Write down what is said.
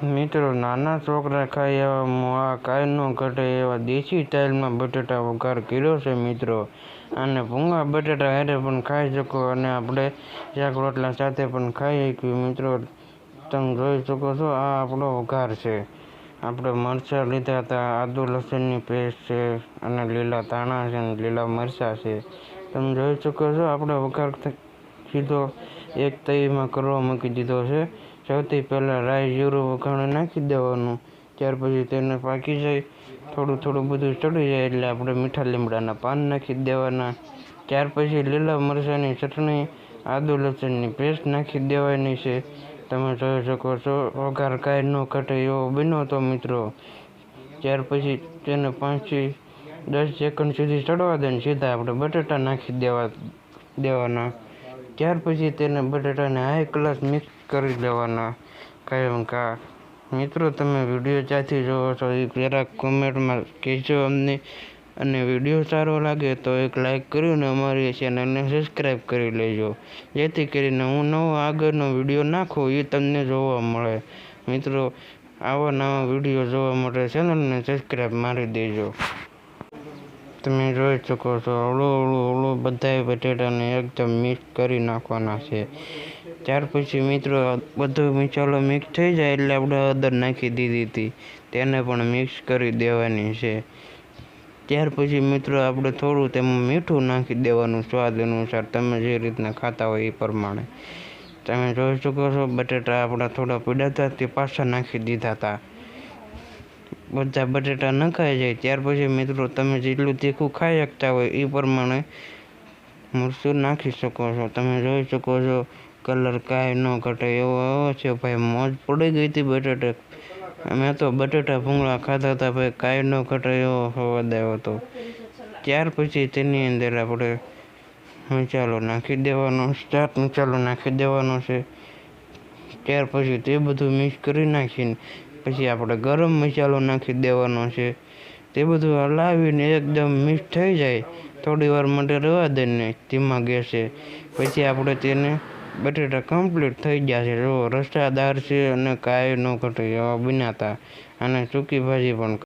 મિત્રો, નાના છોકરા ખાય એવા કાંઈ ન ઘટે એવા દેશી સ્ટાઇલમાં બટેટા વઘાર કર્યો છે મિત્રો. અને ભૂંગા બટેટા હારે પણ ખાઈ શકો અને આપણે શાક રોટલા સાથે પણ ખાઈ શકીએ મિત્રો. તમે જોઈ શકો છો, આ આપણો વઘાર છે. આપણે મરચાં લીધા હતા, આદુ લસણની પેસ્ટ છે અને લીલા ધાણા છે અને લીલા મરચાં છે. તમે જોઈ શકો છો, આપણે વઘાર સીધો એક તવીમાં કરવા મૂકી દીધો છે. સૌથી પહેલાં રાઈ જીરું વઘાણે નાખી દેવાનું. ત્યાર પછી તેને પાકી જાય, થોડું બધું ચડી જાય એટલે આપણે મીઠા લીમડાના પાન નાખી દેવાના. ત્યાર પછી લીલા મરચાંની ચટણી, આદુ લસણની પેસ્ટ નાખી દેવાની છે. તમે જોઈ શકો છો, વઘાર કાંઈ ન ઘટે એવો બન્યો હતો મિત્રો. ત્યાર પછી તેને 5 થી 10 સેકન્ડ સુધી ચડવા દઈને સીધા આપણે બટાટા નાખી દેવાના. ત્યાર પછી તેને બટાટાને હાઈ ક્લાસ મિક્સ કરી દેવાના. કાયમ મિત્રો, તમે વિડીયો ક્યાંથી જોવો છો એ જરાક કોમેન્ટમાં કહેજો અમને. અને વિડીયો સારો લાગે તો એક લાઈક કરીને અમારી ચેનલને સબસ્ક્રાઈબ કરી લેજો, જેથી કરીને હું નવો આગળનો વિડીયો નાખું એ તમને જોવા મળે. મિત્રો, આવા નવા વિડીયો જોવા માટે ચેનલને સબસ્ક્રાઈબ મારી દેજો. તમે જોઈ શકો છો, હળવું બધાય બટેટાને એકદમ મિક્સ કરી નાખવાના છે. ત્યાર પછી મિત્રો, બધું મસાલો મિક્સ થઈ જાય એટલે આપણે હળદર નાખી દીધી હતી, તેને પણ મિક્સ કરી દેવાની છે. ત્યાર પછી મિત્રો, આપણે થોડું તેમાં મીઠું નાખી દેવાનું સ્વાદ અનુસાર, તમે જે રીતના ખાતા હોય એ પ્રમાણે. તમે જોઈ શકો છો, બટેટા આપણા થોડા પીડા હતા તે પાછા નાખી દીધા હતા. બધા બટેટા નખાઈ જાય ત્યાર પછી મિત્રો, તમે જેટલું તીખું ખાઈ શકતા હોય એ પ્રમાણે મરચું નાખી શકો છો. તમે જોઈ શકો છો, કલર કાંઈ ન ઘટે એવો છે ભાઈ. મોજ પડી ગઈ હતી બટેટા. મેં તો બટેટા ભૂંગળા ખાધા હતા ભાઈ, કાંઈ ન ઘટે એવો સ્વાદ આવ્યો હતો. ત્યાર પછી તેની અંદર આપણે મસાલો નાખી દેવાનો, ચાટ મસાલો નાખી દેવાનો છે. ત્યાર પછી તે બધું મિક્સ કરી નાખીને પછી આપણે ગરમ મસાલો નાખી દેવાનો છે. તે બધું હલાવીને એકદમ મિક્સ થઈ જાય, થોડી વાર માટે રહેવા દઈને ધીમા ગેસે. પછી આપણે તેને બટેટા કમ્પ્લીટ થઈ ગયા છે. જો રસાદાર છે અને કાંઈ ન ઘટે એવા બન્યા હતા. અને સૂકી ભાજી પણ